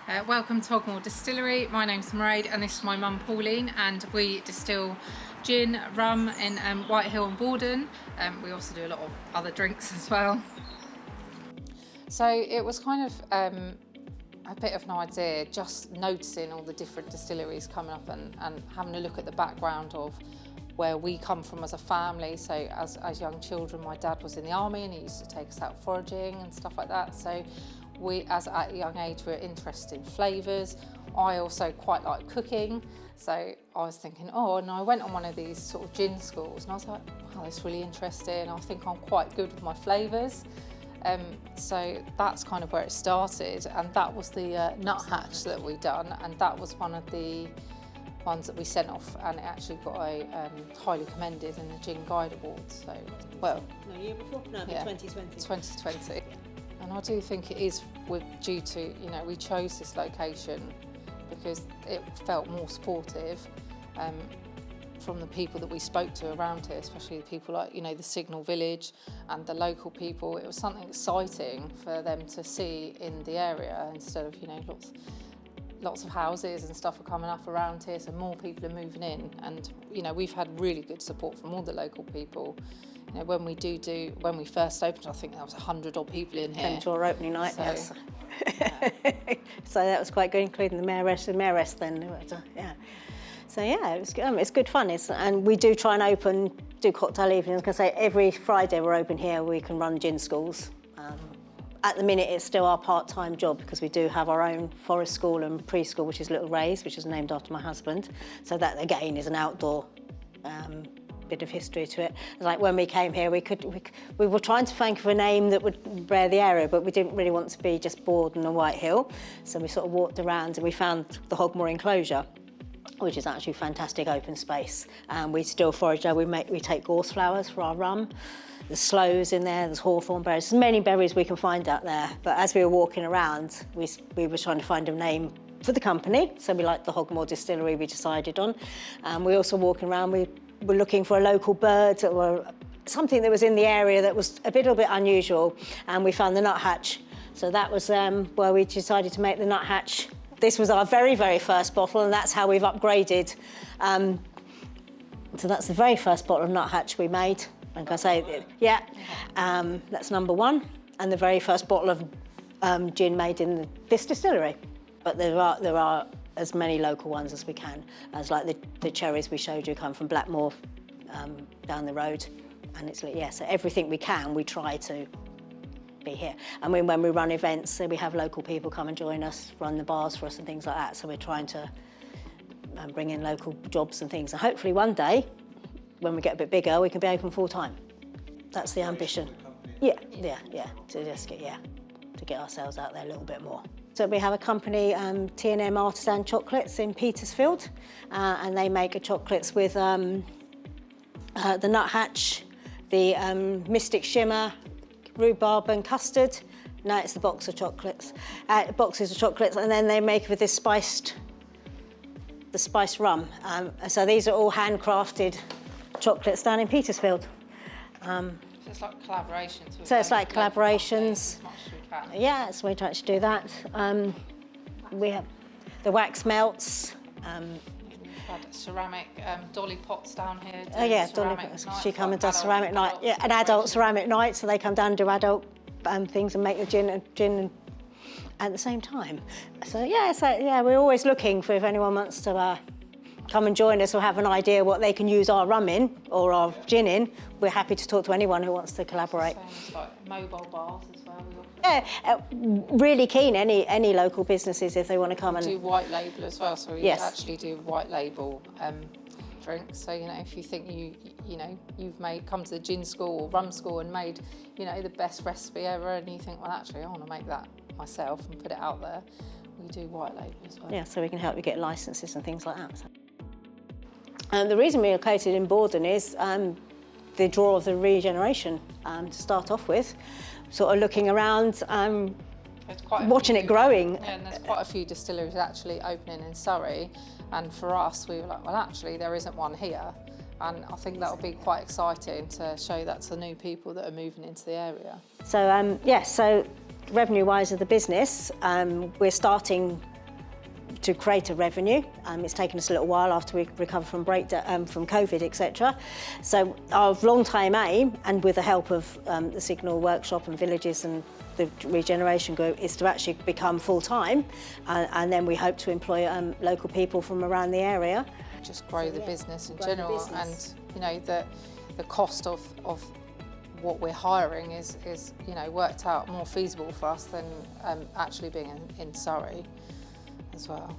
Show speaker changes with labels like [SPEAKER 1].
[SPEAKER 1] Welcome to Hogmoor Distillery. My name's Mairead and this is my mum Pauline, and we distill gin, rum in White Hill and Borden. We also do a lot of other drinks as well. So it was kind of a bit of an idea, just noticing all the different distilleries coming up and having a look at the background of where we come from as a family. So as young children, my dad was in the army and he used to take us out foraging and stuff like that. So we, at a young age, were interested in flavours. I also quite like cooking. So I was thinking, and I went on one of these sort of gin schools and I was like, wow, that's really interesting. I think I'm quite good with my flavours. So that's kind of where it started, and that was the nuthatch that we done, and that was one of the ones that we sent off, and it actually got a highly commended in the Gin Guide Awards. So, well,
[SPEAKER 2] no, year before? No,
[SPEAKER 1] yeah,
[SPEAKER 2] 2020.
[SPEAKER 1] 2020. And I do think it is due to, we chose this location because it felt more supportive from the people that we spoke to around here, especially the people like, the Signal Village and the local people. It was something exciting for them to see in the area instead of, lots of houses and stuff are coming up around here, so more people are moving in. And, we've had really good support from all the local people. When we first opened, I think there was 100 odd people in here.
[SPEAKER 2] Came to our opening night,
[SPEAKER 1] so,
[SPEAKER 2] yes.
[SPEAKER 1] Yeah.
[SPEAKER 2] So that was quite good, including the mayoress then. Yeah. So yeah, it's good fun. And we do try and do cocktail evenings. I say every Friday we're open here. We can run gin schools. At the minute, it's still our part-time job because we do have our own forest school and preschool, which is Little Rays, which is named after my husband. So that again is an outdoor bit of history to it. Like when we came here, we were trying to think of a name that would bear the area, but we didn't really want to be just Borden and White Hill. So we sort of walked around and we found the Hogmoor enclosure, which is actually fantastic open space. We still forage there. We take gorse flowers for our rum. There's sloes in there, there's hawthorn berries. There's many berries we can find out there. But as we were walking around, we were trying to find a name for the company. So we liked the Hogmoor Distillery we decided on. We also walking around, we were looking for a local bird or something that was in the area that was a little bit unusual. And we found the nuthatch. So that was where we decided to make the nuthatch. This was our very, very first bottle, and that's how we've upgraded. So that's the very first bottle of nuthatch we made. Like I say, yeah, that's number one, and the very first bottle of gin made in this distillery. But there are as many local ones as we can, as like the cherries we showed you come from Blackmore down the road, and it's like, yeah, so everything we can, we try to be here. And when we run events, so we have local people come and join us, run the bars for us and things like that. So we're trying to bring in local jobs and things, and hopefully one day, when we get a bit bigger, we can be open full time. That's the ambition. Yeah, to just get ourselves out there a little bit more. So we have a company, T&M Artisan Chocolates in Petersfield, and they make chocolates with the nuthatch, the Mystic Shimmer, rhubarb and custard. No, it's the box of chocolates. Boxes of chocolates, and then they make it with this spiced rum. So these are all handcrafted chocolates down in Petersfield.
[SPEAKER 1] So it's like collaborations.
[SPEAKER 2] So it's like collaborations.
[SPEAKER 1] As much as we can.
[SPEAKER 2] Yeah, it's a way to actually do that. We have the wax melts.
[SPEAKER 1] We've had ceramic dolly pots down here.
[SPEAKER 2] Oh yeah, dolly pots. She comes and does ceramic night. Yeah, an adult ceramic night. So they come down and do adult things and make the gin at the same time. So yeah, we're always looking for if anyone wants to come and join us or have an idea what they can use our rum in or our gin in. We're happy to talk to anyone who wants to collaborate.
[SPEAKER 1] Same as like mobile bars as well.
[SPEAKER 2] Yeah, really keen, any local businesses if they want to come and
[SPEAKER 1] do white label as well. So we
[SPEAKER 2] yes.
[SPEAKER 1] actually do white label drinks. So if you think you've come to the gin school or rum school and made the best recipe ever, and you think, well, actually I want to make that myself and put it out there, we do white label as well.
[SPEAKER 2] Yeah, so we can help you get licenses and things like that. So. And the reason we're located in Borden is the draw of the regeneration to start off with, sort of looking around, watching it growing.
[SPEAKER 1] Yeah, and there's quite a few distilleries actually opening in Surrey, and for us we were like, well, actually there isn't one here, and I think that'll be quite exciting to show that to new people that are moving into the area.
[SPEAKER 2] So so revenue-wise of the business, we're starting to create a revenue. It's taken us a little while after we recovered from from COVID, etc. So our long-term aim, and with the help of the Signal Workshop and Villages and the Regeneration Group, is to actually become full-time, and then we hope to employ local people from around the area.
[SPEAKER 1] Just grow the business in
[SPEAKER 2] grow the
[SPEAKER 1] general,
[SPEAKER 2] business.
[SPEAKER 1] and you know the cost of what we're hiring is you know worked out more feasible for us than actually being in Surrey as well.